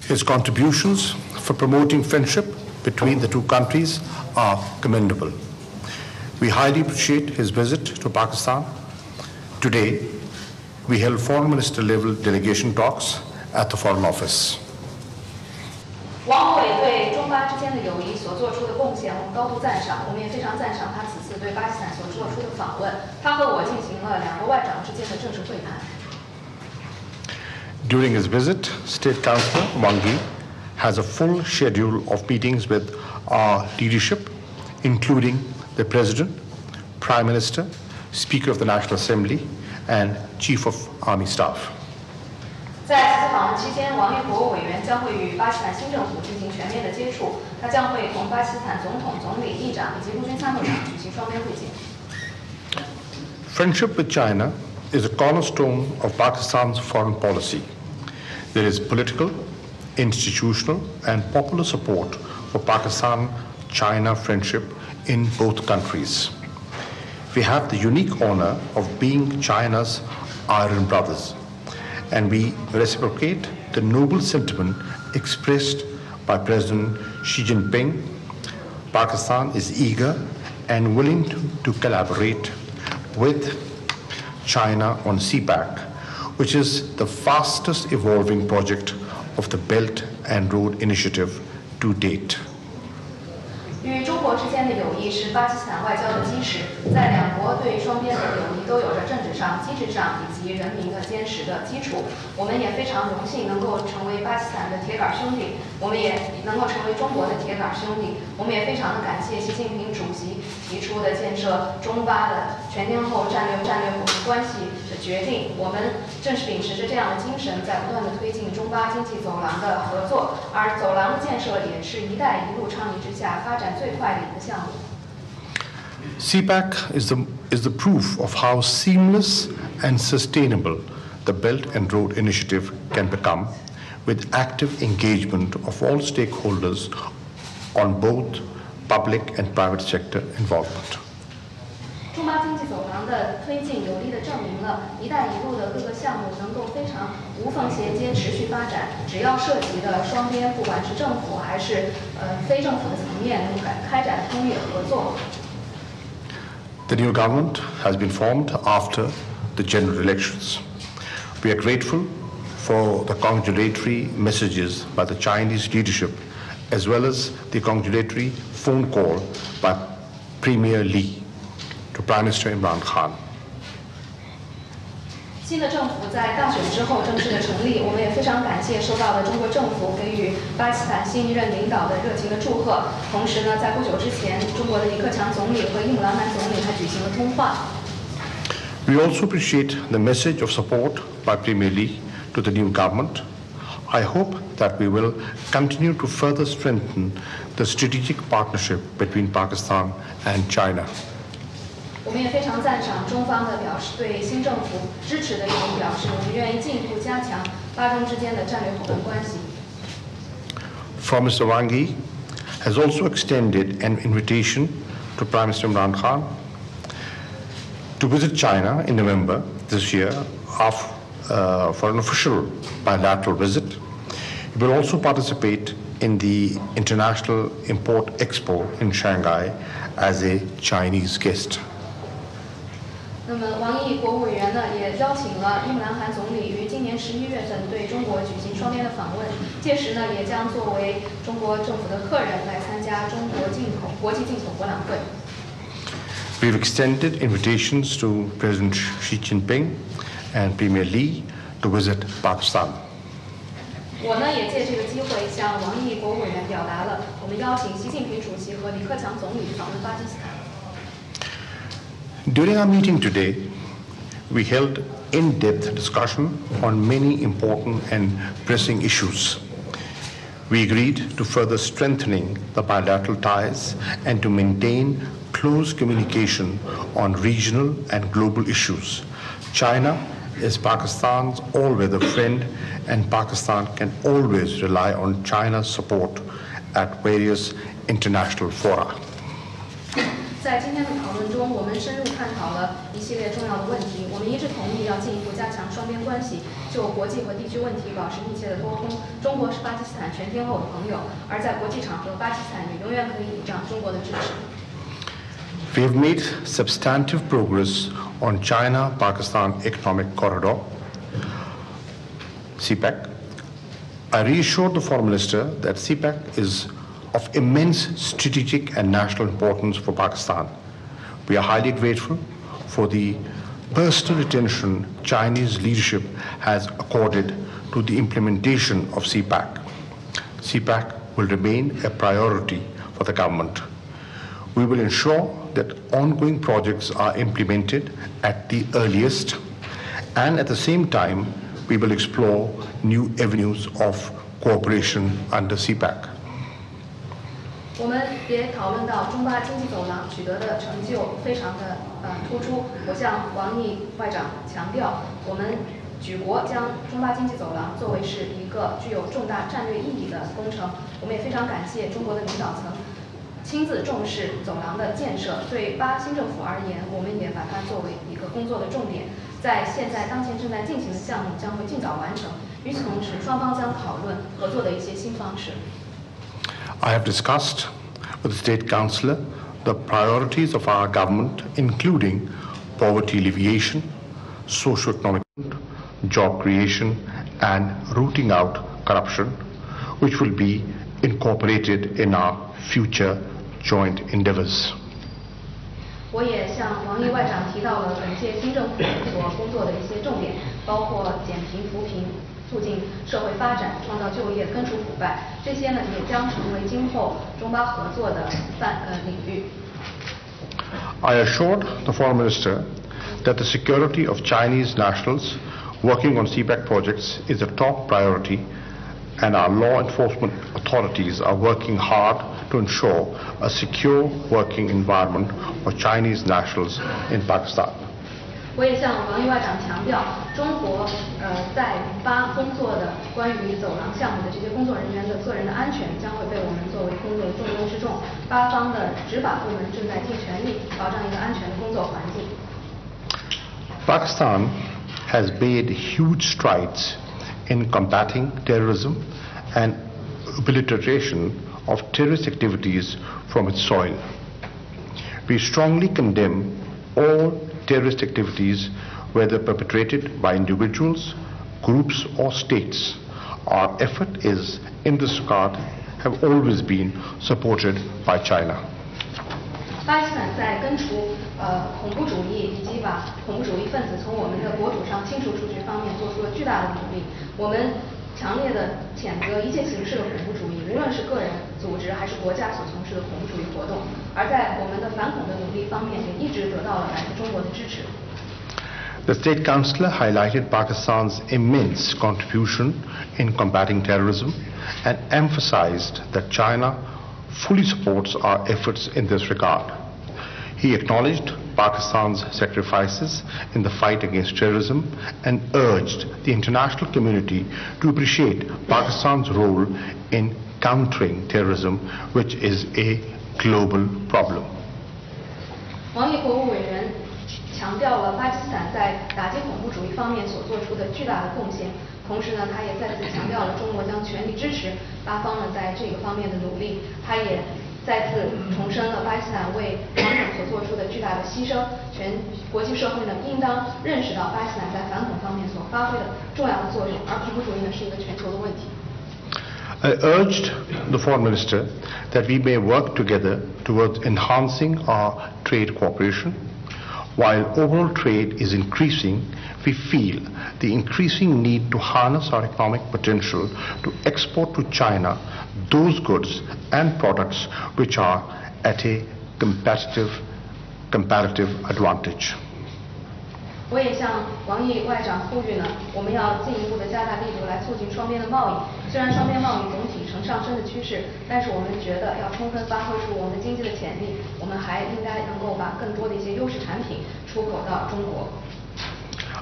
His contributions for promoting friendship between the two countries are commendable. We highly appreciate his visit to Pakistan. Today, we held foreign minister level delegation talks at the Foreign Office. 王伟对中巴之间的友谊所做出的贡献，我们高度赞赏。我们也非常赞赏他此次对巴基斯坦所做出的访问。他和我进行了两国外长之间的正式会谈。During his visit, State Councillor Wang Yi has a full schedule of meetings with our leadership, including the President, Prime Minister, Speaker of the National Assembly, and Chief of Army Staff. 在此次访问期间，王毅国务委员将会与巴基斯坦新政府进行全面的接触。他将会同巴基斯坦总统、总理、议长以及陆军参谋长举行双边会见。Friendship with China is a cornerstone of Pakistan's foreign policy. There is political, institutional, and popular support for Pakistan-China friendship in both countries. We have the unique honor of being China's iron brothers, and we reciprocate the noble sentiment expressed by President Xi Jinping. Pakistan is eager and willing to collaborate with China on CPAC, which is the fastest evolving project of the Belt and Road Initiative to date. 与中国之间的友谊是巴基斯坦外交的基石，在两国对双边的友谊都有着政治上、机制上以及人民的坚实的基础。我们也非常荣幸能够成为巴基斯坦的铁杆兄弟，我们也能够成为中国的铁杆兄弟。我们也非常的感谢习近平主席提出的建设中巴的全天候战略伙伴关系的决定。我们正是秉持着这样的精神，在不断的推进中巴经济走廊的合作，而走廊的建设也是"一带一路"倡议之下发展最快的一个项目。CPAC is the proof of how seamless and sustainable the Belt and Road Initiative can become, with active engagement of all stakeholders on both public and private sector involvement. 中巴经济走廊的推进有力地证明了"一带一路"的各个项目能够非常无缝衔接、持续发展。只要涉及的双边，不管是政府还是非政府的层面，能够开展通力合作。The new government has been formed after the general elections. We are grateful for the congratulatory messages by the Chinese leadership, as well as the congratulatory phone call by Premier Li to Prime Minister Imran Khan. 新的政府在大选之后正式的成立，我们也非常感谢收到的中国政府给予巴基斯坦新一任领导的热情的祝贺。同时呢，在不久之前，中国的李克强总理和伊姆兰汗总理还举行了通话。We also appreciate the message of support by Premier Li to the new government. I hope that we will continue to further strengthen the strategic partnership between Pakistan and China. 我们也非常赞赏中方的表示，对新政府支持的一种表示。我们愿意进一步加强巴中之间的战略伙伴关系。From Mr. Wang Yi has also extended an invitation to Prime Minister Imran Khan to visit China in November this year for an official bilateral visit. He will also participate in the International Import Expo in Shanghai as a Chinese guest. 那么，王毅国务委员呢也邀请了伊姆兰汗总理于今年11月份对中国举行双边的访问，届时呢也将作为中国政府的客人来参加中国国际进口博览会。We've extended invitations to President Xi Jinping and Premier Li to visit Pakistan. 我呢也借这个机会向王毅国务委员表达了我们邀请习近平主席和李克强总理访问巴基斯坦。During our meeting today, we held in-depth discussion on many important and pressing issues. We agreed to further strengthening the bilateral ties and to maintain close communication on regional and global issues. China is Pakistan's all-weather friend, and Pakistan can always rely on China's support at various international fora. 在今天的讨论中，我们深入探讨了一系列重要的问题。我们一致同意要进一步加强双边关系，就国际和地区问题保持密切的沟通。中国是巴基斯坦全天候的朋友，而在国际场合，巴基斯坦也永远可以倚仗中国的支持。We have made substantive progress on China-Pakistan Economic Corridor, CPEC. I reassured the Foreign Minister that CPEC is of immense strategic and national importance for Pakistan. We are highly grateful for the personal attention Chinese leadership has accorded to the implementation of CPEC. CPEC will remain a priority for the government. We will ensure that ongoing projects are implemented at the earliest, and at the same time, we will explore new avenues of cooperation under CPEC. 我们也讨论到中巴经济走廊取得的成就非常的突出。我向王毅外长强调，我们举国将中巴经济走廊作为是一个具有重大战略意义的工程。我们也非常感谢中国的领导层亲自重视走廊的建设。对巴新政府而言，我们也把它作为一个工作的重点。在当前正在进行的项目将会尽早完成。与此同时，双方将讨论合作的一些新方式。I have discussed with the State Councillor the priorities of our government, including poverty alleviation, socio-economic, job creation, and rooting out corruption, which will be incorporated in our future joint endeavours. 我也向王毅外长提到了本届新政府所工作的一些重点，包括减贫扶贫、促进社会发展、创造就业、根除腐败，这些呢也将成为今后中巴合作的领域。I assured the Foreign Minister that the security of Chinese nationals working on CPEC projects is a top priority, and our law enforcement authorities are working hard to ensure a secure working environment for Chinese nationals in Pakistan. 我也向王毅外长强调，中国在巴工作的关于走廊项目的这些工作人员的个人的安全将会被我们作为工作的重中之重。巴方的执法部门正在尽全力保障一个安全的工作环境。Pakistan has made huge strides in combating terrorism and obliteration of terrorist activities from its soil. We strongly condemn all terrorist activities, whether perpetrated by individuals, groups or states. Our effort is, in this regard, have always been supported by China. 巴基斯坦在根除恐怖主义以及把恐怖主义分子从我们的国土上清除出去方面做出了巨大的努力。我们强烈的谴责一切形式的恐怖主义，无论是个人、组织还是国家所从事的恐怖主义活动。而在我们的反恐的努力方面，也一直得到了来自中国的支持。The State Councillor highlighted Pakistan's immense contribution in combating terrorism and emphasized that China fully supports our efforts in this regard. He acknowledged Pakistan's sacrifices in the fight against terrorism and urged the international community to appreciate Pakistan's role in countering terrorism, which is a global problem. 王毅国务委员强调了巴基斯坦在打击恐怖主义方面所做出的巨大的贡献，同时呢，他也再次强调了中国将全力支持巴方呢在这个方面的努力。他也再次重申了巴基斯坦为反恐所做出的巨大的牺牲，全国际社会呢应当认识到巴基斯坦在反恐方面所发挥的重要的作用，而恐怖主义呢是一个全球的问题。I urged the Foreign Minister that we may work together towards enhancing our trade cooperation. While overall trade is increasing, we feel the increasing need to harness our economic potential to export to China those goods and products which are at a comparative advantage. 我也向王毅外长呼吁呢，我们要进一步的加大力度来促进双边的贸易。虽然双边贸易总体呈上升的趋势，但是我们觉得要充分发挥出我们的经济的潜力，我们还应该能够把更多的一些优势产品出口到中国。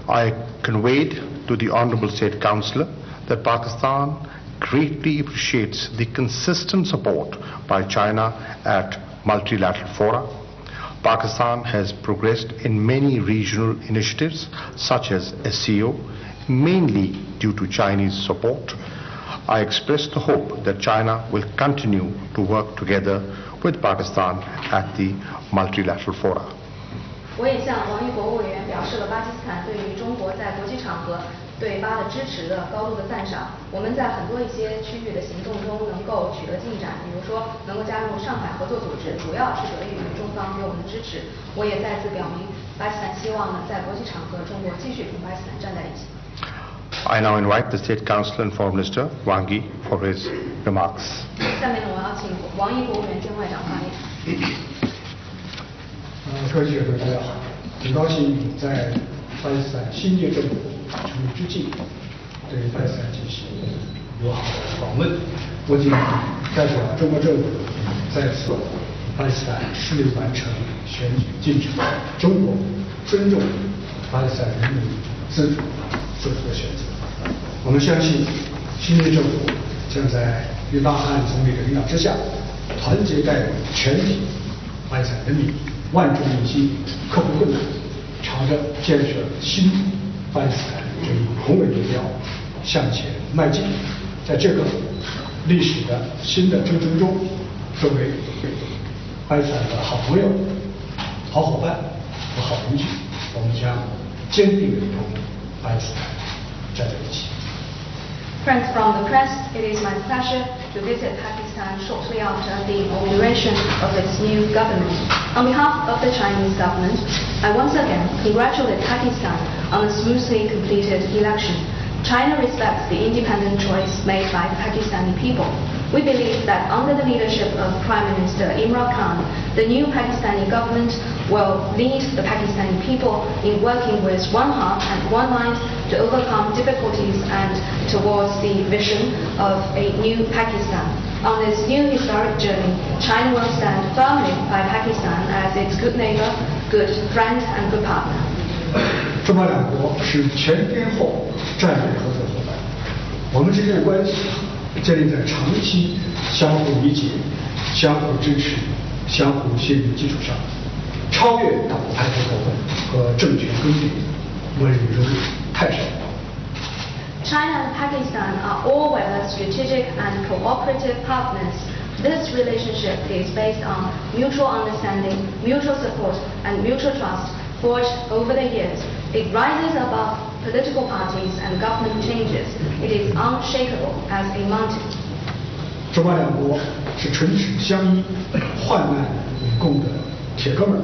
I conveyed to the Honourable State Councillor that Pakistan greatly appreciates the consistent support by China at multilateral fora. Pakistan has progressed in many regional initiatives such as SCO, mainly due to Chinese support. I express the hope that China will continue to work together with Pakistan at the multilateral fora. 我也向王毅国务委员表示了巴基斯坦对于中国在国际场合对巴的支持的高度的赞赏。我们在很多一些区域的行动中能够取得进展，比如说能够加入上海合作组织，主要是得益于中方给我们的支持。我也再次表明，巴基斯坦希望呢在国际场合中国继续同巴基斯坦站在一起。I now invite the State Council and Foreign Minister Wang Yi for his remarks. 下面呢，我要请王毅国务委员兼外长发言。各位记者朋友，大家好！很高兴在巴基斯坦新届政府成立之际，对巴基斯坦进行友好的访问。我谨代表中国政府再次巴基斯坦顺利完成选举进程，中国尊重巴基斯坦人民自主做出的选择。我们相信，新届政府将在约巴汗总理的领导之下，团结带领全体巴基斯坦人民，万众一心，克服困难，朝着建设新巴基斯坦这一宏伟目标向前迈进。在这个历史的新的征程中，作为巴基斯坦的好朋友、好伙伴和好邻居，我们将坚定地同巴基斯坦站在一起。Friends from the press, it is my pleasure to visit Pakistan shortly after the inauguration of its new government. On behalf of the Chinese government, I once again congratulate Pakistan on a smoothly completed election. China respects the independent choice made by the Pakistani people. We believe that under the leadership of Prime Minister Imran Khan, the new Pakistani government will lead the Pakistani people in working with one heart and one mind to overcome difficulties and towards the vision of a new Pakistan. On this new historic journey, China will stand firmly by Pakistan as its good neighbor, good friend and good partner. 中巴两国是全天候战略合作伙伴，我们之间的关系建立在长期相互理解、相互支持、相互信任基础上，超越党派之仇恨和政权更迭，温如泰山。China and Pakistan are all-weather strategic and cooperative partners. This relationship is based on mutual understanding, mutual support, and mutual trust forged over the years. It rises above political parties and government changes. It is unshakable as a mountain. 中巴两国是唇齿相依、患难与共的铁哥们儿。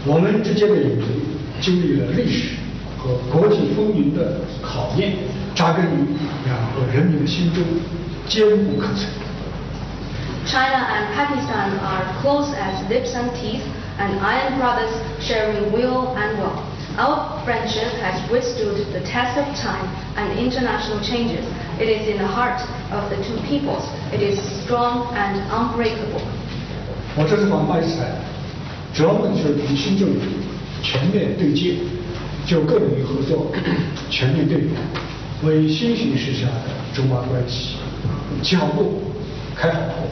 我们之间的友谊经历了历史和国际风云的考验，扎根于两国人民的心中，坚不可摧。China and Pakistan are close as lips and teeth, and iron brothers sharing will and woe. Our friendship has withstood the test of time and international changes. It is in the heart of the two peoples. It is strong and unbreakable. 我这次访巴基斯坦，主要目的就是与新政府全面对接，就各领域合作全面对话，为新形势下的中巴关系起好路、开好头。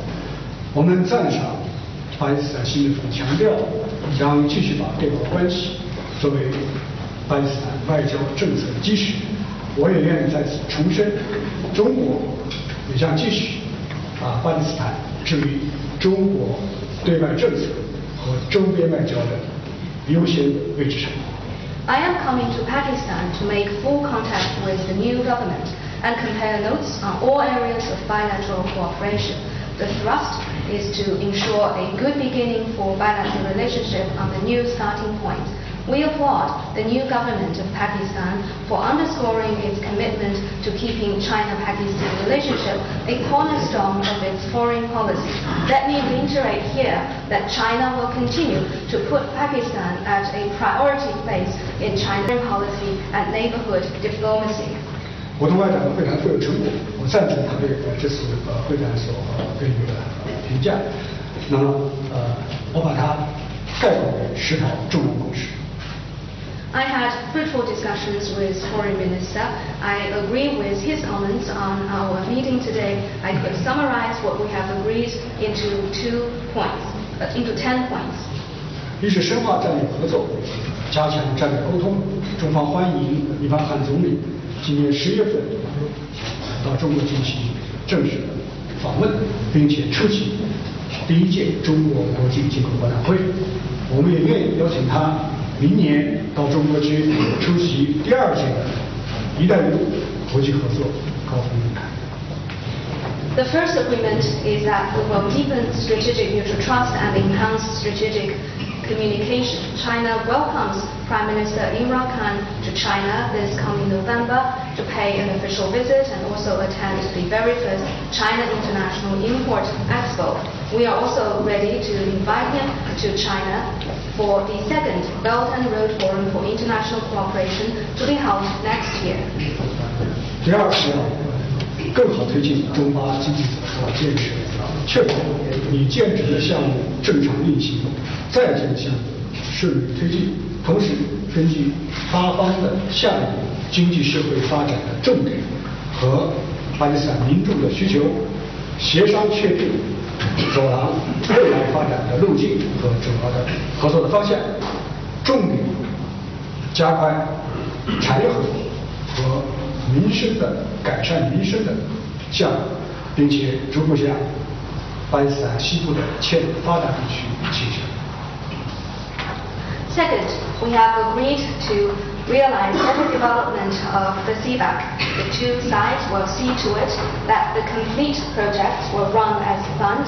我们赞赏巴基斯坦新政府强调将继续把对华关系作为巴基斯坦外交政策的基石。我也愿意在此重申，中国也将继续把巴基斯坦置于中国对外政策和周边外交的优先位置上。I am coming to Pakistan to make full contact with the new government and compare notes on all areas of bilateral cooperation. The thrust is to ensure a good beginning for bilateral relationship on the new starting point. We applaud the new government of Pakistan for underscoring its commitment to keeping China-Pakistan relationship a cornerstone of its foreign policy. Let me reiterate here that China will continue to put Pakistan at a priority place in China's foreign policy and neighborhood diplomacy. 我同外长的会谈富有成果，我赞成他对这次会谈所给予的评价。那么我把它概括为10条重要共识。I had fruitful discussions with Foreign Minister. I agree with his comments on our meeting today. I could summarize what we have agreed into 10 points. 一是深化战略合作，加强战略沟通。中方欢迎伊凡汗总理今年10月份到中国进行正式的访问，并且出席第1届中国国际进口博览会。我们也愿意邀请他明年到中国去出席第2届的“一带一路”国际合作高峰论坛。The first agreement is that we will deepen strategic mutual trust and enhance strategic communication. China welcomes Prime Minister Imran Khan to China this coming November to pay an official visit and also attend the very first China International Import Expo. We are also ready to invite him to China for the 2nd Belt and Road Forum for International Cooperation to be held next year. 第2是要更好推进中巴经济走向建设，确保已建成的项目正常运行，在建项目顺利推进。同时，根据巴方的下一步经济社会发展的重点和巴基斯坦民众的需求，协商确定走廊未来发展的路径和主要的合作的方向，重点加快产业合作和民生的改善民生的项目，并且逐步向巴基斯坦西部的欠发达地区倾斜。Second, we have agreed to realize every development of the CBAC. The two sides will see to it that the complete projects will run as planned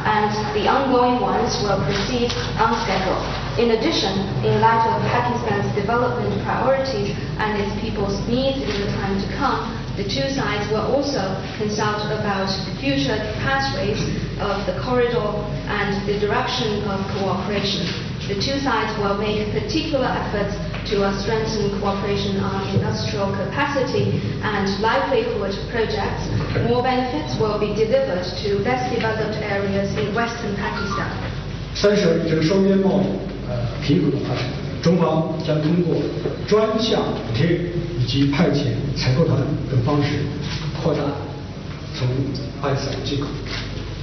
and the ongoing ones will proceed on schedule. In addition, in light of Pakistan's development priorities and its people's needs in the time to come, the two sides will also consult about the future pathways of the corridor and the direction of cooperation. The two sides will make particular efforts to strengthen cooperation on industrial capacity and livelihood projects. More benefits will be delivered to less developed areas in western Pakistan. 32这个双边贸易平衡的发展，中方将通过专项补贴以及派遣采购团等方式，扩大从巴基斯坦进口，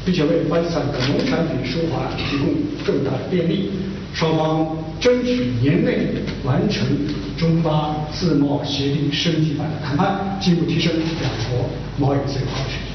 并且为巴基斯坦的农产品输华提供更大的便利。双方争取年内完成中巴自贸协定升级版的谈判，进一步提升两国贸易自由化水平。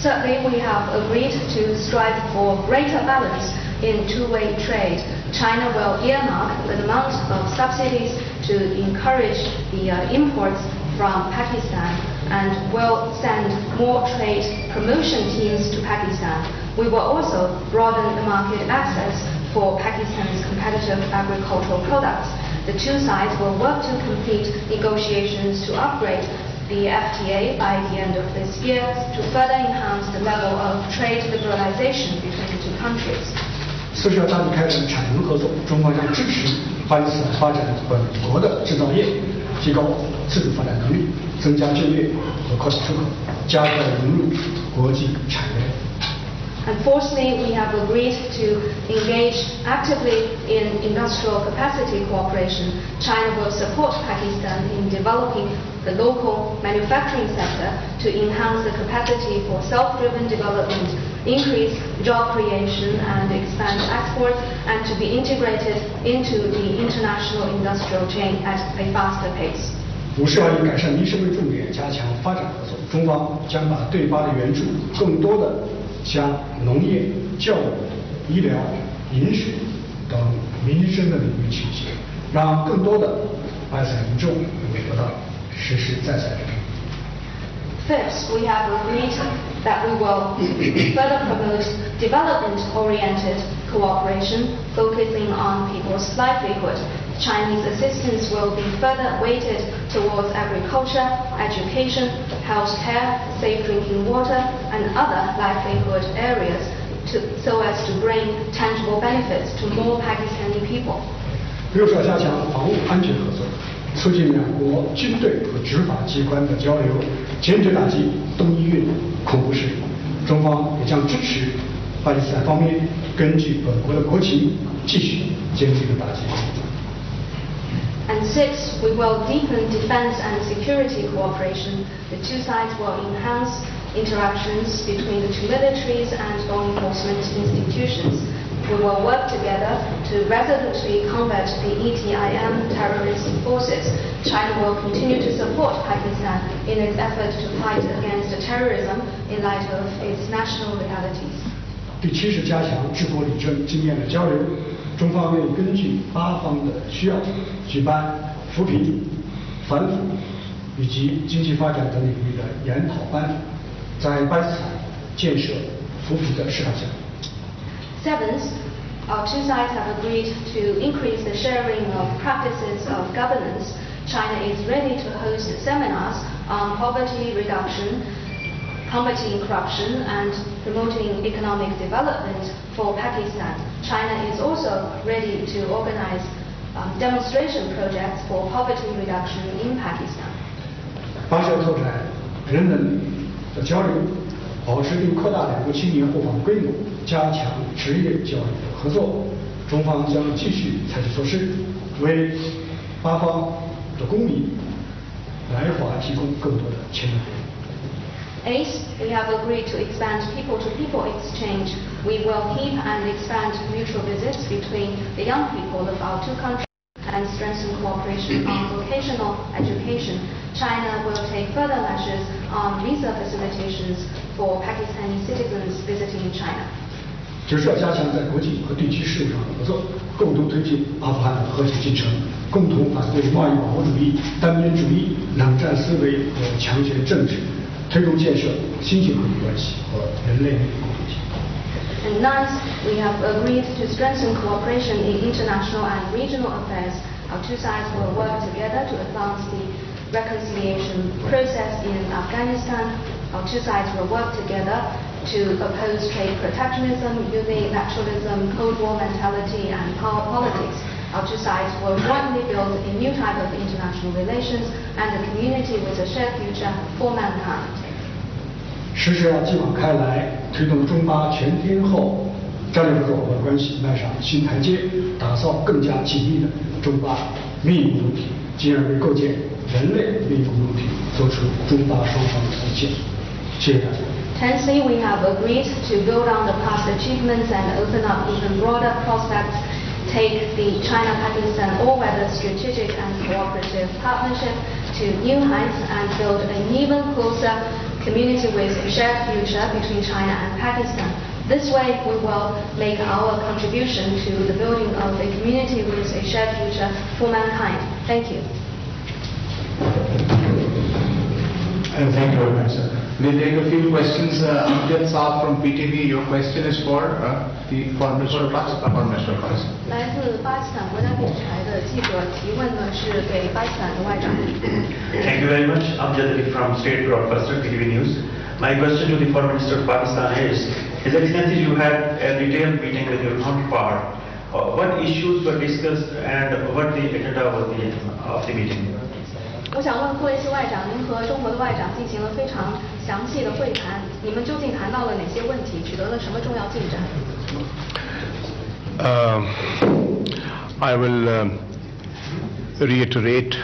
Certainly, we have agreed to strive for greater balance in two-way trade. China will earmark an amount of subsidies to encourage the imports from Pakistan and will send more trade promotion teams to Pakistan. We will also broaden the market access for Pakistan's competitive agricultural products. The two sides will work to complete negotiations to upgrade the FTA by the end of this year to further enhance the level of trade liberalization between the two countries. 4是要大力开展产能合作，中方将支持巴基斯坦发展本国的制造业，提高自主发展能力，增加就业和扩大出口，加快融入国际产业链。And fourthly, we have agreed to engage actively in industrial capacity cooperation. China will support Pakistan in developing the local manufacturing sector to enhance the capacity for self-driven development, increase job creation and expand exports, and to be integrated into the international industrial chain at a faster pace. 5是要以改善民生为重点，加强发展合作。中方将把对巴的援助更多的向农业、教育、医疗、饮水等民生的领域倾斜，让更多的巴基斯坦民众能够得到实实在在的利益。Fifth, we have agreed that we will further promote development-oriented cooperation, focusing on people's livelihood. Chinese assistance will be further weighted towards agriculture, education, healthcare, safe drinking water, and other livelihood areas so as to bring tangible benefits to more Pakistani people. 6是要加强防务安全合作，促进两国军队和执法机关的交流，坚决打击东伊运恐怖势力。中方也将支持巴基斯坦方面根据本国的国情，继续坚定的打击恐怖。And sixth, we will deepen defense and security cooperation. The two sides will enhance interactions between the two militaries and law enforcement institutions. We will work together to resolutely combat the ETIM terrorist forces. China will continue to support Pakistan in its effort to fight against terrorism in light of its national realities. 第七是加强治国理政经验的交流。中方愿意根据巴方的需要，举办扶贫、反腐以及经济发展等领域的研讨班，在巴基斯坦建设扶贫的示范项目。Seventh, our two sides have agreed to increase the sharing of practices of governance. China is ready to host seminars on poverty reduction, combating corruption, and promoting economic development for Pakistan. China is also ready to organize demonstration projects for poverty reduction in Pakistan. 八是要拓展人文的交流，保持并扩大两国青年互访规模，加强职业教育的合作。中方将继续采取措施，为巴方的公民来华提供更多的签证。Eighth, we have agreed to expand people-to-people exchange. We will keep and expand mutual visits between the young people of our two countries and strengthen cooperation on vocational education. China will take further measures on visa facilitations for Pakistani citizens visiting China. 就是要加强在国际和地区事务上的合作，共同推进阿富汗的和平进程，共同反对贸易保护主义、单边主义、冷战思维和强权政治，推动建设新型和平关系和人类共同体。And ninth, we have agreed to strengthen cooperation in international and regional affairs. Our two sides will work together to advance the reconciliation process in Afghanistan. Our two sides will work together to oppose trade protectionism, using nationalism, Cold War mentality, and power politics. Our two sides will jointly build a new type of international relations and a community with a shared future for mankind. 实施要继往开来，推动中巴全天候战略合作伙伴关系迈上新台阶，打造更加紧密的中巴命运共同体，进而为构建人类命运共同体做出中巴双方的贡献。谢谢大家。Tenthly, we have agreed to build on the past achievements and open up even broader prospects, take the China-Pakistan all-weather strategic and cooperative partnership to new heights, and build an even closer community with a shared future between China and Pakistan. This way, we will make our contribution to the building of a community with a shared future for mankind. Thank you. Thank you very much, sir. We'll take a few questions. Amjad Saab from PTV, your question is for the Foreign Minister of Pakistan. Foreign Minister of Pakistan. 来自巴基斯坦国家电视台的记者提问呢，是给巴基斯坦的外长。Thank you very much. Amjad from State Broadcaster PTV News. My question to the Foreign Minister of Pakistan is, His Excellency, you had a detailed meeting with your counterpart. What issues were discussed and what the agenda was of the meeting? 我想问各位外长，您和中国的外长进行了非常详细的会谈，你们究竟谈到了哪些问题，取得了什么重要进展？ I will reiterate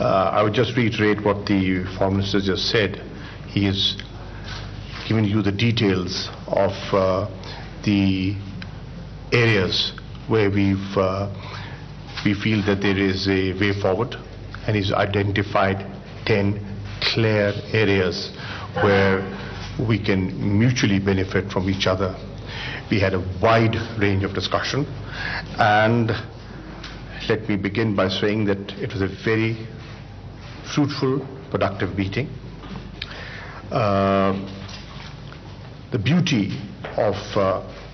I would just reiterate what the Foreign Minister just said. He has given you the details of the areas where we feel that there is a way forward, and he's identified 10 clear areas where we can mutually benefit from each other. We had a wide range of discussion, and let me begin by saying that it was a very fruitful, productive meeting. The beauty of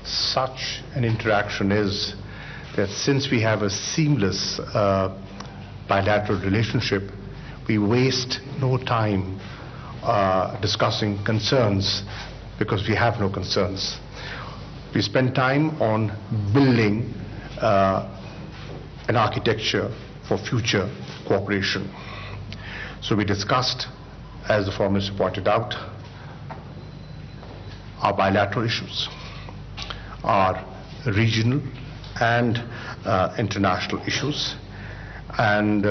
such an interaction is that since we have a seamless bilateral relationship, we waste no time discussing concerns, because we have no concerns. We spend time on building an architecture for future cooperation. So we discussed, as the Foreign Minister pointed out, our bilateral issues, our regional and international issues, and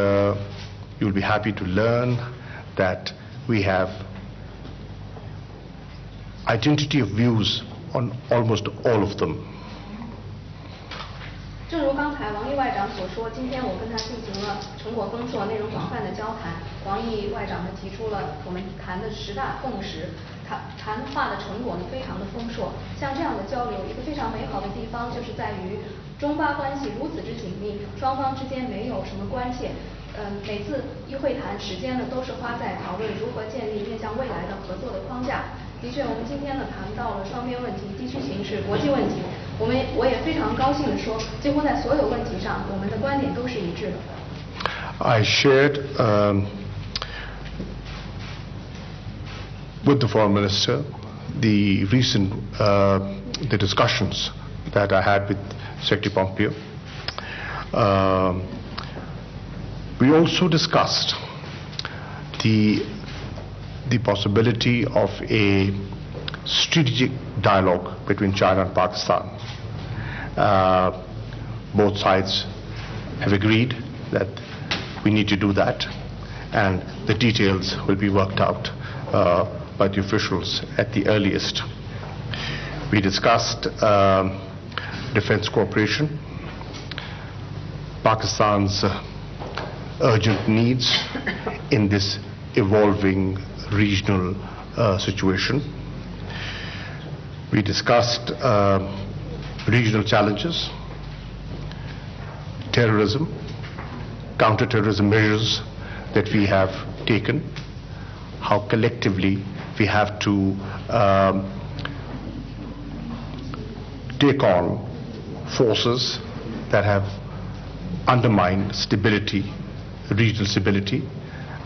you'll be happy to learn that we have identity of views on almost all of them. 所说，今天我跟他进行了成果丰硕、内容广泛的交谈。王毅外长呢提出了我们谈的10大共识，谈话的成果呢非常的丰硕。像这样的交流，一个非常美好的地方就是在于中巴关系如此之紧密，双方之间没有什么关切。每次一会谈时间呢都是花在讨论如何建立面向未来的合作的框架。的确，我们今天呢谈到了双边问题、地区形势、国际问题。我也非常高兴地说，几乎在所有问题上，我们的观点都是一致的。I shared with the foreign minister the recent the discussions that I had with Secretary Pompeo. We also discussed the possibility of a strategic dialogue between China and Pakistan. Both sides have agreed that we need to do that, and the details will be worked out by the officials at the earliest. We discussed defense cooperation, Pakistan's urgent needs in this evolving regional situation. We discussed regional challenges, terrorism, counter-terrorism measures that we have taken, how collectively we have to take on forces that have undermined stability, regional stability,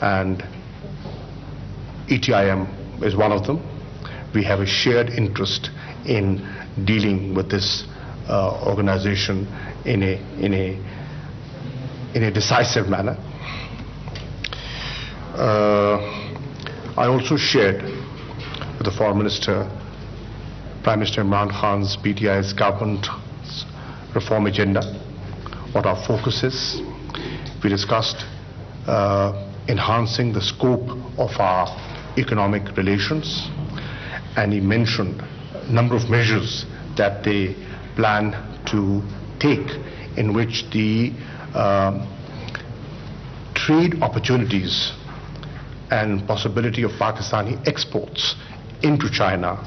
and ETIM is one of them. We have a shared interest in dealing with this organization in a decisive manner. I also shared with the Foreign Minister, Prime Minister Imran Khan's PTI's government reform agenda, what our focus is. We discussed enhancing the scope of our economic relations, and he mentioned a number of measures that they plan to take in which the trade opportunities and possibility of Pakistani exports into China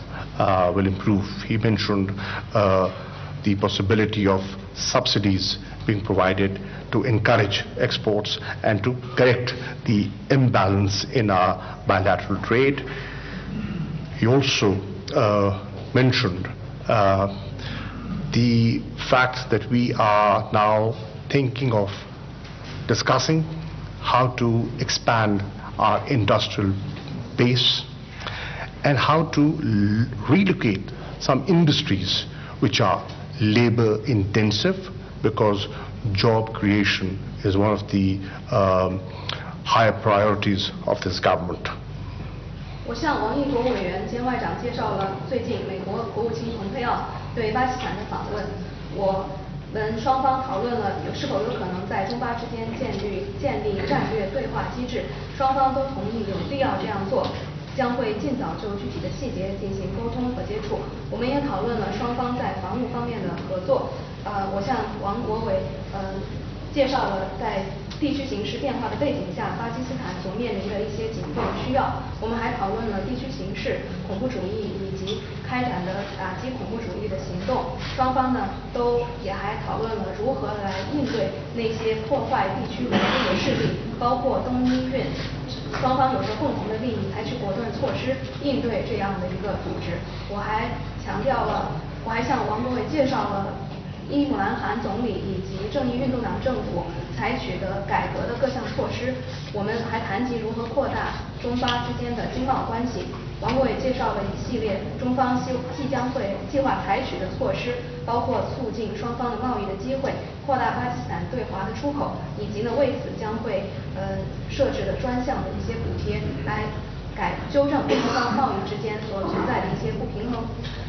will improve. He mentioned the possibility of subsidies being provided to encourage exports and to correct the imbalance in our bilateral trade. He also mentioned the fact that we are now thinking of discussing how to expand our industrial base and how to relocate some industries which are labor intensive, because job creation is one of the higher priorities of this government. 我向王毅国务委员兼外长介绍了最近美国国务卿蓬佩奥对巴基斯坦的访问。我们双方讨论了是否有可能在中巴之间建立战略对话机制，双方都同意有必要这样做，将会尽早就具体的细节进行沟通和接触。我们也讨论了双方在防务方面的合作。我向王国伟介绍了在地区形势变化的背景下，巴基斯坦所面临的一些紧迫需要。我们还讨论了地区形势、恐怖主义以及开展的打击恐怖主义的行动。双方呢也还讨论了如何来应对那些破坏地区稳定的势力，包括东伊运。双方有着共同的利益，采取果断措施应对这样的一个组织。我还向王国伟介绍了伊姆兰汗总理以及正义运动党政府采取的改革的各项措施。我们还谈及如何扩大中巴之间的经贸关系。王国伟介绍了一系列中方将会计划采取的措施，包括促进双方的贸易的机会，扩大巴基斯坦对华的出口，以及为此将会设置的专项的一些补贴，来纠正双方贸易之间所存在的一些不平衡。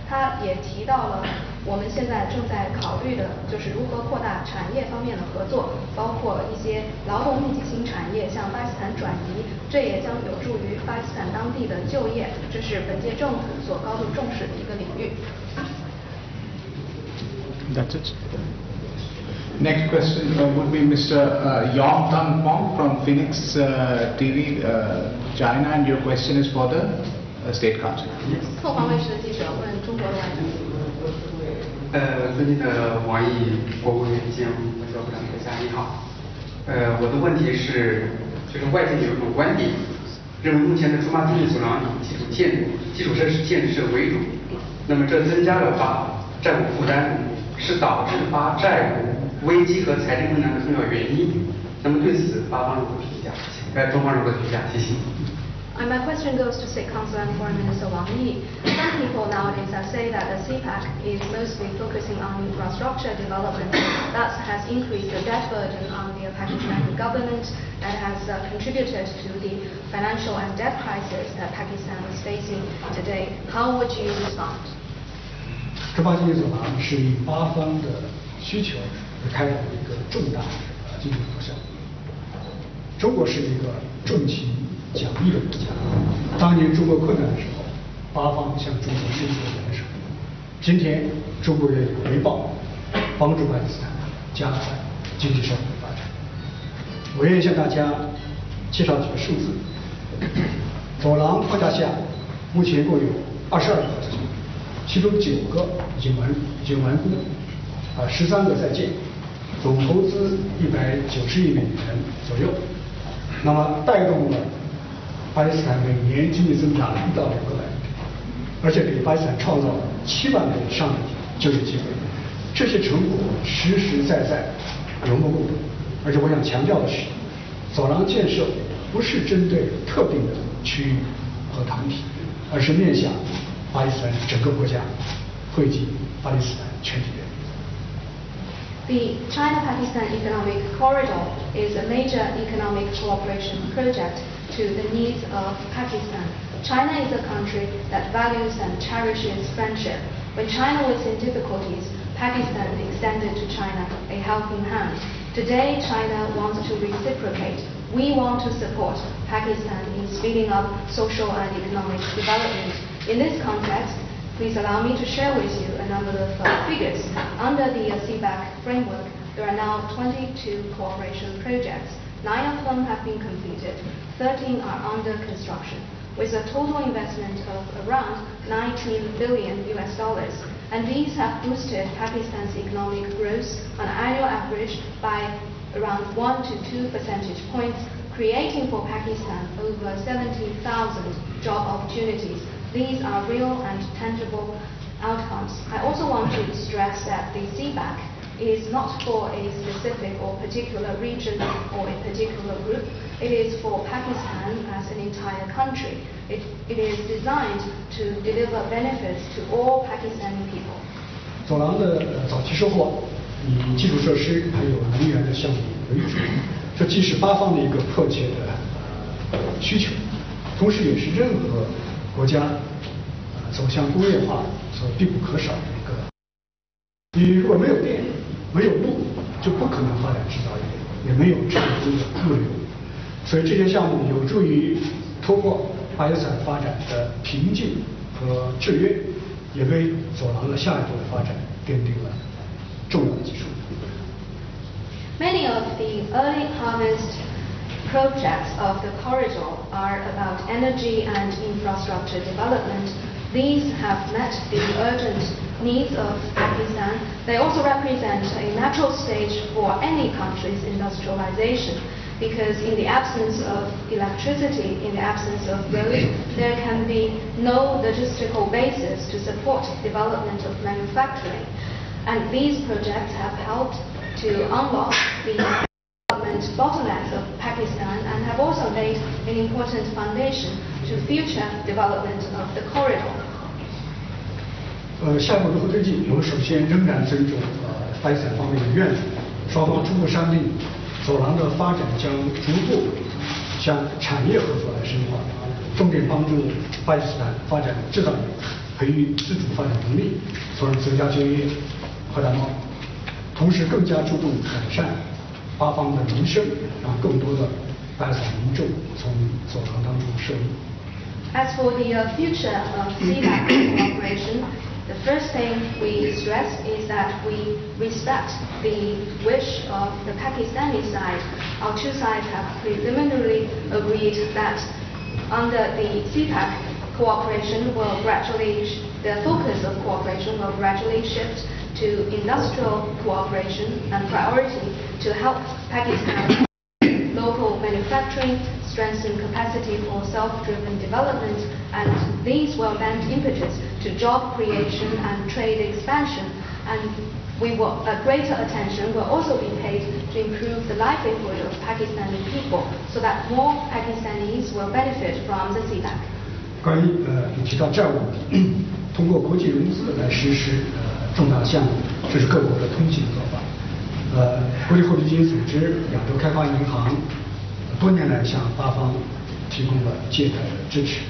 他也提到了我们现在正在考虑的就是如何扩大产业方面的合作，包括一些劳动密集型产业向巴基斯坦转移，这也将有助于巴基斯坦当地的就业，这是本届政府所高度重视的一个领域。That's it. Next question would be Mr. Yong Tang Pong from Phoenix TV, China, and your question is for the State Council. 凤凰卫视的记者问中国的外长。尊敬的王毅国务委员兼外交部长阁下，你好。我的问题是，就是外界有一种观点，认为目前的出发经济走廊以基础设施建设为主，那么这增加了债务负担，是导致发债务危机和财政困难的重要原因。那么对此，中方如何评价？谢谢。My question goes to State Council and Foreign Minister Wang Yi. Some people nowadays say that the CPAC is mostly focusing on infrastructure development. That has increased the debt burden on the Pakistani government and has contributed to the financial and debt crisis that Pakistan is facing today. How would you respond? 中巴经济走廊是以8方的需求而开展的一个重大经济活动。中国是一个重情讲义的国家。当年中国困难的时候，8方向中国伸出了援手。今天中国也有回报，帮助巴基斯坦加快经济社会发展。我愿意向大家介绍几个数字。走廊框架下，目前共有22个合作项目，其中9个已经完工，13个在建，总投资190亿美元左右。那么带动了巴基斯坦每年经济增长1到2个百分点，而且给巴基斯坦创造了7万个以上的就业机会。这些成果实实在在有目共睹。而且我想强调的是，走廊建设不是针对特定的区域和团体，而是面向巴基斯坦整个国家，惠及巴基斯坦全体人民。The China-Pakistan Economic Corridor is a major economic cooperation project to the needs of Pakistan. China is a country that values and cherishes friendship. When China was in difficulties, Pakistan extended to China a helping hand. Today, China wants to reciprocate. We want to support Pakistan in speeding up social and economic development. In this context, please allow me to share with you a number of figures. Under the CPAC framework, there are now 22 cooperation projects. 9 of them have been completed, 13 are under construction, with a total investment of around $19 billion. And these have boosted Pakistan's economic growth on an annual average by around 1 to 2 percentage points, creating for Pakistan over 70,000 job opportunities. These are real and tangible outcomes. I also want to stress that the CPAC is not for a specific or particular region or a particular group. It is for Pakistan as an entire country. It is designed to deliver benefits to all Pakistani people. 走廊的早期收获以基础设施还有能源的项目为主，这既是8方的一个迫切的需求，同时也是任何国家走向工业化所必不可少的一个。你如果没有电、没有路，就不可能发展制造业，也没有直接的物流。所以这些项目有助于突破巴基斯坦发展的瓶颈和制约，也为走廊的下一步的发展奠定了重要的基础。Many of the early harvest projects of the corridor are about energy and infrastructure development. These have met the urgent needs of Pakistan. They also represent a natural stage for any country's industrialization, because in the absence of electricity, in the absence of road, there can be no logistical basis to support development of manufacturing. And these projects have helped to unlock the development bottlenecks of Pakistan and have also laid an important foundation to future development of the corridor. 下一步如何推进？我们首先仍然尊重巴基斯坦方面的愿景，双方初步商定，走廊的发展将逐步向产业合作来深化，重点帮助巴基斯坦发展制造业，培育自主发展能力，从而增加就业，扩大贸易。同时，更加注重改善8方的民生，让更多的巴基斯坦民众从走廊当中受益。As for the future of CPAC cooperation, The first thing we stress is that we respect the wish of the Pakistani side. Our two sides have preliminarily agreed that under the CPEC, the focus of cooperation will gradually shift to industrial cooperation and priority to help Pakistan local manufacturing, strengthen capacity for self-driven development, and these will lend impetus to job creation and trade expansion. And greater attention will also be paid to improve the livelihood of Pakistani people, so that more Pakistanis will benefit from the CPEC. 关于你提到债务，通过国际融资来实施重大项目，这是各国的通行做法。国际货币基金组织、亚洲开发银行多年来向巴方提供了借贷的支持。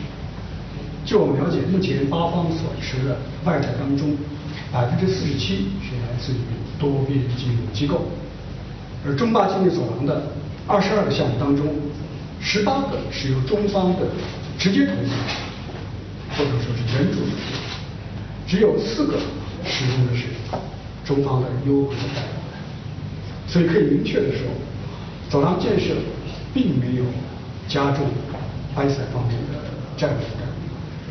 据我们了解，目前巴方所持的外债当中，47%是来自于多边金融机构，而中巴经济走廊的22个项目当中，18个是由中方的直接投资，或者说是援助投资，只有4个使用的是中方的优惠的贷款。所以可以明确的说，走廊建设并没有加重巴基斯坦方面的债务负担。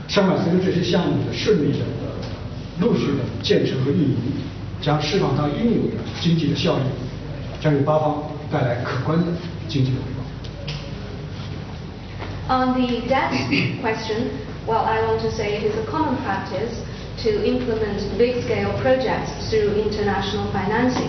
相反，随着这些项目的顺利的陆续的建成和运营，将释放它应有的经济的效益，将给巴方带来可观的经济的回报。On the debt question, well, I want to say it is a common practice to implement big-scale projects through international financing.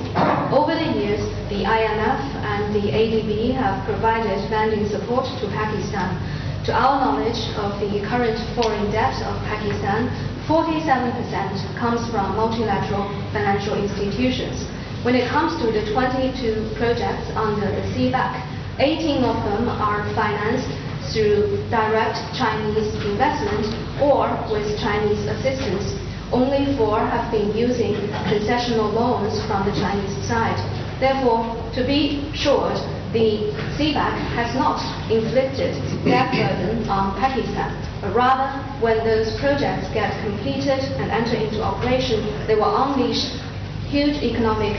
Over the years, the IMF and the ADB have provided lending support to Pakistan. To our knowledge of the current foreign debt of Pakistan, 47% comes from multilateral financial institutions. When it comes to the 22 projects under the CPEC, 18 of them are financed through direct Chinese investment or with Chinese assistance. Only 4 have been using concessional loans from the Chinese side. Therefore, to be sure, the CPEC has not inflicted debt burden on Pakistan, but rather, when those projects get completed and enter into operation, they will unleash huge economic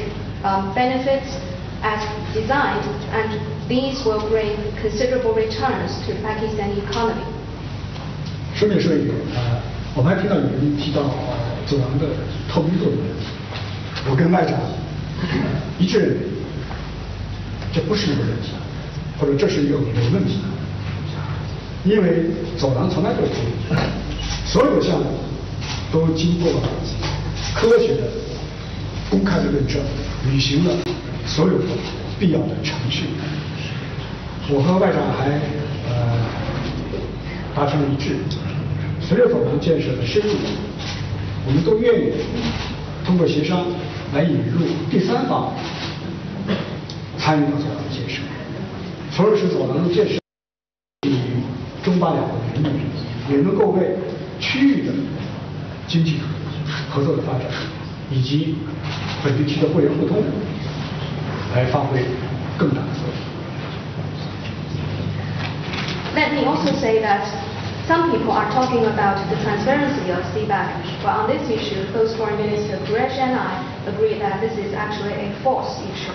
benefits as designed, and these will bring considerable returns to the Pakistani economy. 顺便说一点我们还听到有人提到走廊的透明度的问题。我跟外长一致认为，这不是一个问题，或者这是一个伪问题，因为走廊从来都是透明的，所有的项目都经过科学的、公开的论证，履行了所有的必要的程序。我和外长还达成了一致，随着走廊建设的深入，我们都愿意通过协商来引入第三方参与到走廊的建设，从而使走廊的建设与中巴两国的人民，也能够为区域的经济合作的发展以及本地区的互联互通来发挥更大的作用。Let me also say that some people are talking about the transparency of CPEC, but on this issue, both Foreign Minister Qureshi and I agree that this is actually a false issue,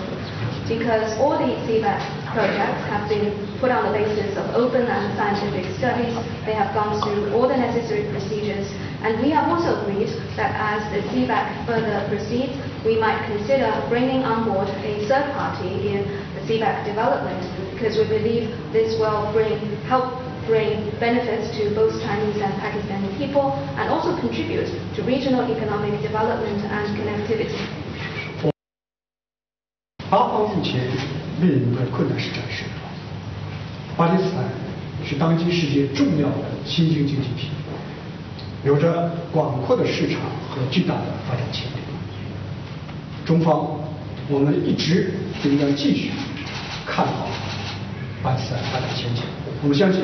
because all the CPEC projects have been put on the basis of open and scientific studies. They have gone through all the necessary procedures, and we have also agreed that as the CPEC further proceeds, we might consider bringing on board a third party in the CPEC development, because we believe this will help bring benefits to both Chinese and Pakistani people, and also contribute to regional economic development and connectivity. 巴方目前面临的困难是这样的：巴基斯坦是当今世界重要的新兴经济体，有着广阔的市场和巨大的发展潜力。中方，我们一直应该继续看好巴基斯坦发展前景。我们相信，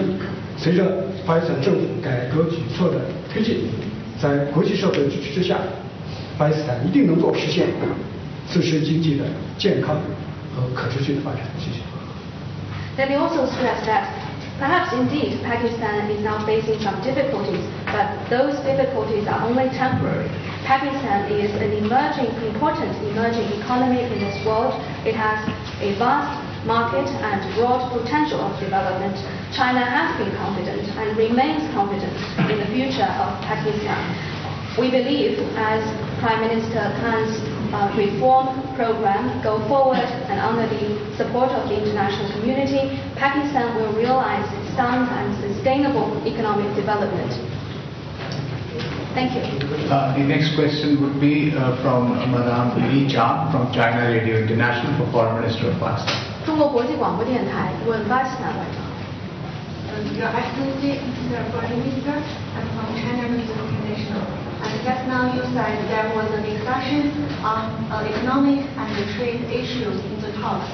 随着巴基斯坦政府改革举措的推进，在国际社会的支持之下，巴基斯坦一定能够实现自身经济的健康和可持续的发展。谢谢。Let me also stress that perhaps indeed Pakistan is now facing some difficulties, but those difficulties are only temporary. Pakistan is an important emerging economy in this world. It has a vast market and broad potential of development. China has been confident and remains confident in the future of Pakistan. We believe, as Prime Minister Khan's reform program go forward and under the support of the international community, Pakistan will realize its sound and sustainable economic development. Thank you. The next question would be from Madame Li Jiang from China Radio International for Foreign Minister of Pakistan. 中国国际广播电台问巴基斯坦外长。 Your Excellency, Mr. Foreign Minister, I'm from China Radio International. And just now you said there was a discussion on economic and trade issues in the talks.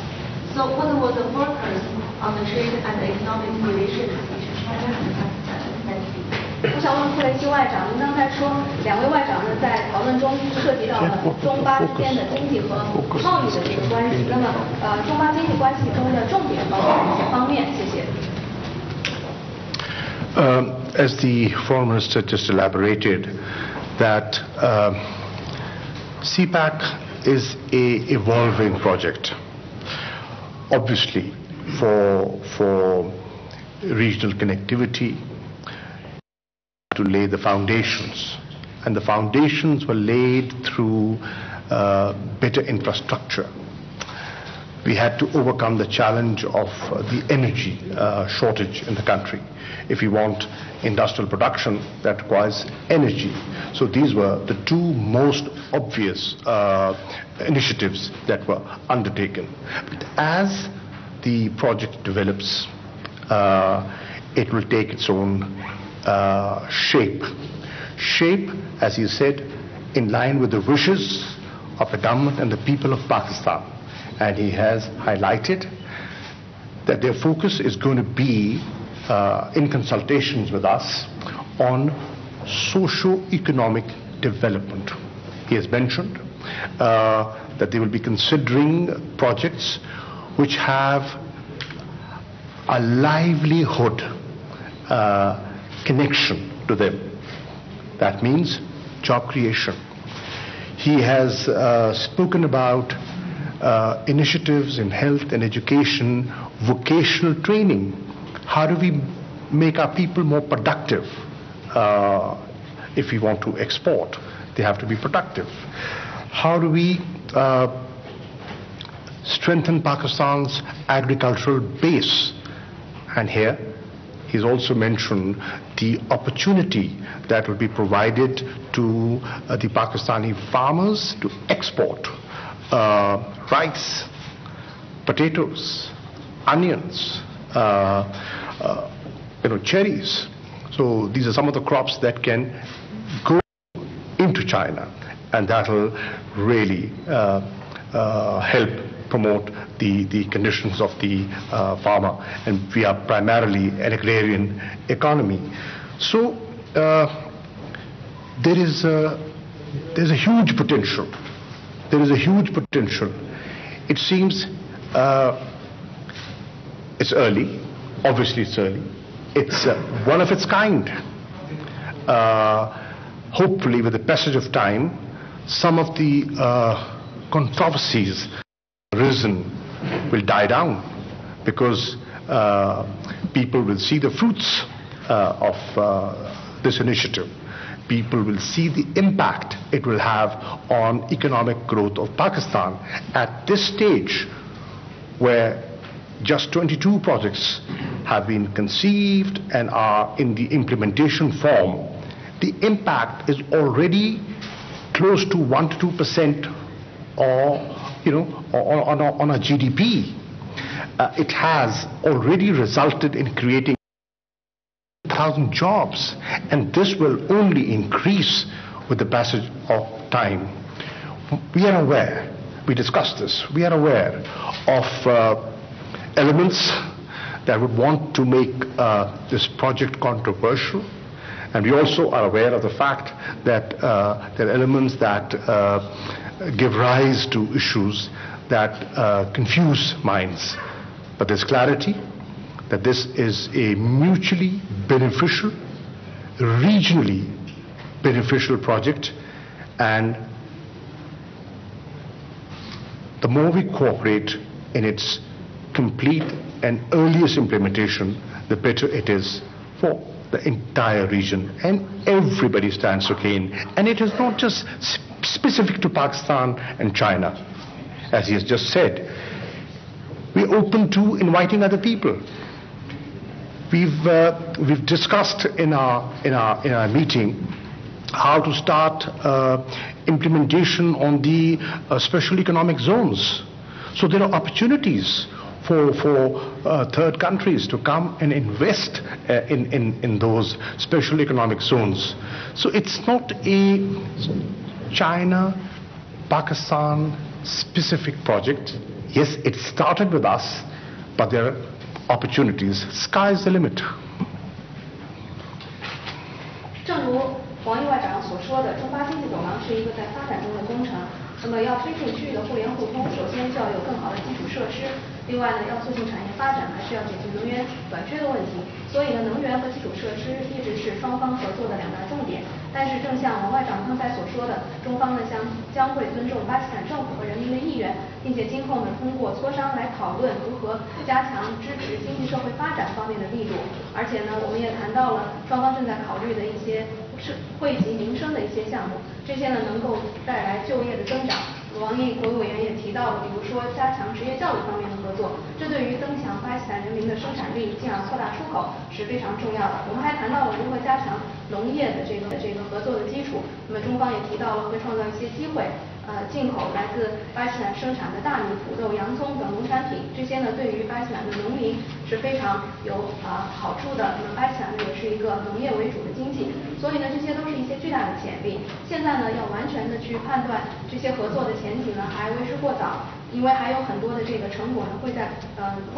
So what was the focus on the trade and economic relations between China and Pakistan? Thank you. 我想问库雷西外长，您刚才说两位外长呢在讨论中涉及到了中巴之间的经济和贸易的这个关系。那么中巴经济关系中的重点包括哪些方面？谢谢。 As the Foreign Minister just elaborated, that CPAC is a evolving project. Obviously, for regional connectivity, to lay the foundations, and the foundations were laid through better infrastructure. We had to overcome the challenge of the energy shortage in the country. If we want industrial production, that requires energy. So these were the two most obvious initiatives that were undertaken. But as the project develops, it will take its own shape. Shape, as you said, in line with the wishes of the government and the people of Pakistan. And he has highlighted that their focus is going to be in consultations with us on socio-economic development. He has mentioned that they will be considering projects which have a livelihood connection to them. That means job creation. He has spoken about initiatives in health and education, vocational training. How do we make our people more productive? If we want to export, they have to be productive. How do we strengthen Pakistan's agricultural base? And here, he's also mentioned the opportunity that will be provided to the Pakistani farmers to export rice, potatoes, onions, cherries. So these are some of the crops that can go into China, and that will really help promote the conditions of the farmer. And we are primarily an agrarian economy. So there's a huge potential. There is a huge potential. It seems it's early. Obviously it's early. It's one of its kind. Hopefully with the passage of time, some of the controversies risen will die down, because people will see the fruits of this initiative. People will see the impact it will have on economic growth of Pakistan. At this stage, where just 22 projects have been conceived and are in the implementation form, the impact is already close to 1 to 2% on a GDP. It has already resulted in creating 1,000 jobs, and this will only increase with the passage of time. We are aware, we discussed this, we are aware of elements that would want to make this project controversial, and we also are aware of the fact that there are elements that give rise to issues that confuse minds. But there's clarity that this is a mutually beneficial, regionally beneficial project, And the more we cooperate in its complete and earliest implementation, the better it is for the entire region, and everybody stands to gain. And it is not just specific to Pakistan and China. As he has just said, we're open to inviting other people. We've discussed in our meeting how to start implementation on the special economic zones. So there are opportunities for third countries to come and invest in those special economic zones. So it's not a China-Pakistan specific project. Yes, it started with us, but there are opportunities. Sky is the limit. 正如王毅外长所说的，中巴经济走廊是一个在发展中的工程。那么要推进区域的互联互通，首先就要有更好的基础设施。另外呢，要促进产业发展，还是要解决能源短缺的问题。所以呢，能源和基础设施一直是双方合作的两大重点。但是，正像王外长刚才所说的，中方呢将会尊重巴基斯坦政府和人民的意愿，并且今后呢通过磋商来讨论如何加强支持经济社会发展方面的力度。而且呢，我们也谈到了双方正在考虑的一些惠及民生的一些项目，这些呢能够带来就业的增长。王毅国务委员也提到了，比如说加强职业教育方面的合作，这对于增强巴基斯坦人民的生产力，进而扩大出口是非常重要的。我们还谈到了如何加强农业的这个合作的基础。那么中方也提到了会创造一些机会，进口来自巴基斯坦生产的大米、土豆、洋葱等农产品，这些呢对于巴基斯坦的农民是非常有好处的。那么巴基斯坦呢也是一个农业为主的经济，所以呢这些都是一些巨大的潜力。现在呢要完全的去判断这些合作的前提呢还为时过早，因为还有很多的这个成果呢会在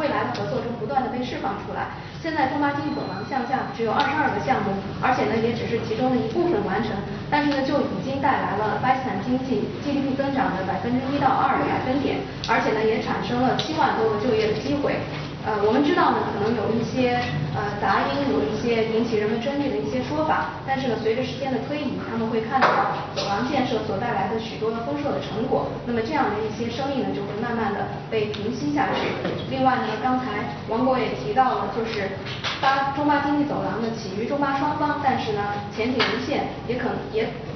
未来的合作中不断的被释放出来。现在中巴经济走廊项下只有22个项目，而且呢也只是其中的一部分完成，但是呢就已经带来了巴基斯坦经济 GDP 增长的1%到2%的百分点，而且呢也产生了7万多个就业的机会。我们知道呢，可能有一些杂音，有一些引起人们争议的一些说法，但是呢，随着时间的推移，他们会看到走廊建设所带来的许多的丰硕的成果，那么这样的一些声音呢，就会慢慢的被平息下去。另外呢，刚才王国也提到了，就是中巴经济走廊呢起于中巴双方，但是呢，前景无限，也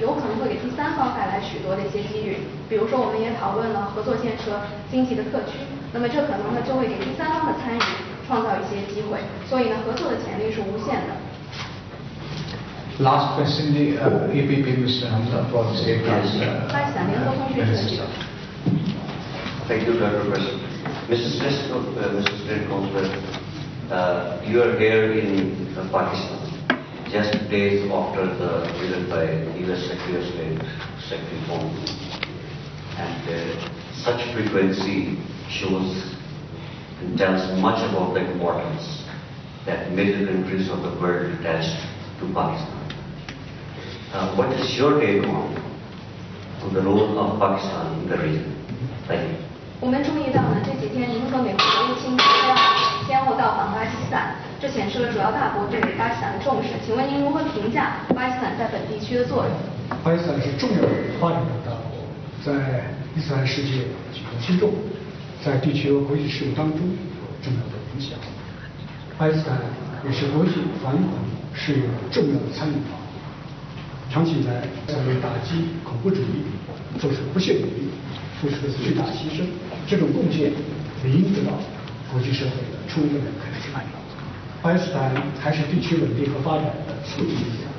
有可能会给第三方带来许多的一些机遇。比如说，我们也讨论了合作建设经济的特区，那么这可能呢就会给第三方的参与创造一些机会，所以呢，合作的潜力是无限的。Last question, the EPP Mr. Hamza for the State Council.巴基斯坦联合通讯社记者。Thank you, Dr. President. Mr. State Councillor, you are here in Pakistan just days after the visit by U.S. Secretary of State, Secretary Pompeo, and such frequency shows and tells much about the importance that major countries of the world attach to Pakistan. What is your take on the role of Pakistan in the region? Thank you. 我们注意到呢，这几天您和美国国务卿先后到访巴基斯坦，这显示了主要大国对巴基斯坦的重视。请问您如何评价巴基斯坦在本地区的作用？巴基斯坦是重要的发展中大国，在伊斯兰世界举足轻重，在地区和国际事务当中有重要的影响。巴基斯坦也是国际反恐事业重要的参与方，长期以来为打击恐怖主义做出不懈努力，付出的巨大牺牲，这种贡献理应得到国际社会的充分的肯定。巴基斯坦还是地区稳定和发展的促进力量，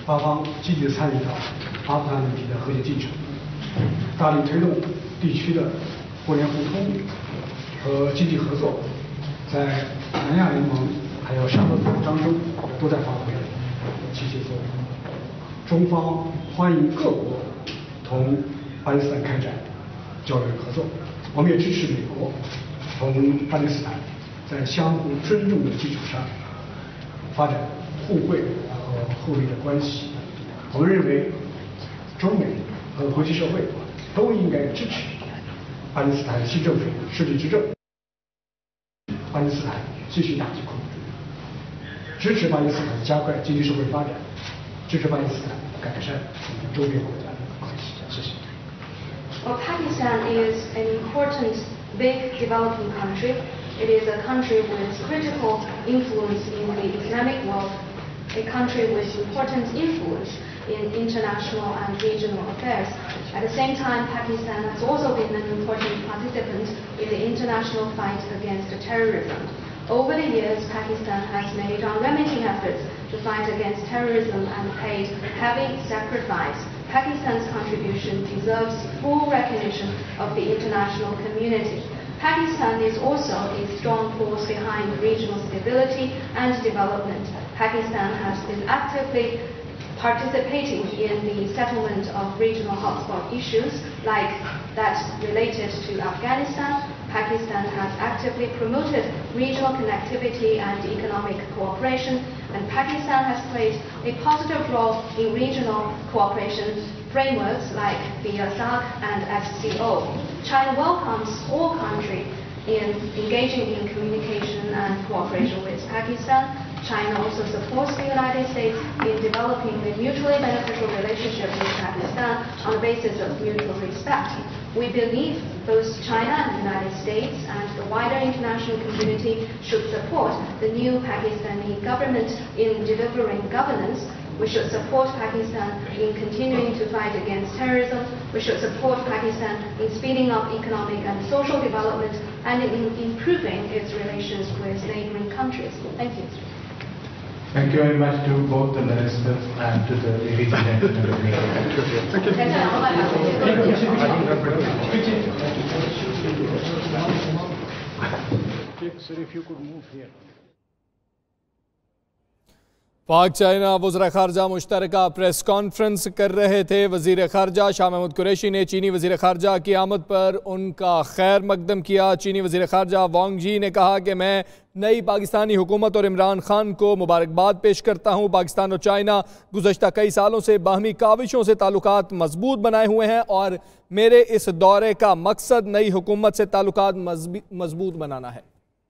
巴方积极参与到阿富汗问题的和解进程，大力推动地区的互联互通和经济合作，在南亚联盟还有沙特组织当中都在发挥积极作用。中方欢迎各国同巴基斯坦开展交流合作，我们也支持美国同巴基斯坦在相互尊重的基础上发展互惠和互利的关系。我们认为，中美和国际社会都应该支持巴基斯坦新政府顺利执政，巴基斯坦继续打击恐怖主义，支持巴基斯坦加快经济社会发展，支持巴基斯坦改善与周边国家的关系。Well, Pakistan is an important, big developing country. It is a country with critical influence in the Islamic world, a country with important influence in international and regional affairs. At the same time, Pakistan has also been an important participant in the international fight against terrorism. Over the years, Pakistan has made unremitting efforts to fight against terrorism and paid heavy sacrifice. Pakistan's contribution deserves full recognition of the international community. Pakistan is also a strong force behind regional stability and development. Pakistan has been actively participating in the settlement of regional hotspot issues like that related to Afghanistan. Pakistan has actively promoted regional connectivity and economic cooperation, and Pakistan has played a positive role in regional cooperation frameworks like the SAARC and SCO. China welcomes all countries in engaging in communication and cooperation with Pakistan. China also supports the United States in developing a mutually beneficial relationship with Pakistan on the basis of mutual respect. We believe both China and the United States and the wider international community should support the new Pakistani government in delivering governance. We should support Pakistan in continuing to fight against terrorism. We should support Pakistan in speeding up economic and social development and in improving its relations with neighboring countries. Thank you. Thank you very much to both the ministers and to the ladies and gentlemen of the media. Sir, if you could move here. पाक China वज़ीर ख़ारजा मुश्तरका press conference कर रहे थे। वज़ीर ख़ारजा शाह महमूद कुरैशी ने चीनी वज़ीर ख़ारजा की आमद पर उनका खैर मकदम किया। चीनी वज़ीर ख़ारजा वांग जी ने कहा कि मैं नई पाकिस्तानी हुकूमत और इमरान खान को मुबारकबाद पेश करता हूँ। पाकिस्तान और चाइना गुज़श्ता कई सालों से बाहमी काविशों से ताल्लुकात मजबूत बनाए हुए हैं और मेरे इस दौरे का मकसद नई हुकूमत से ताल्लुकात मजबूत बनाना है।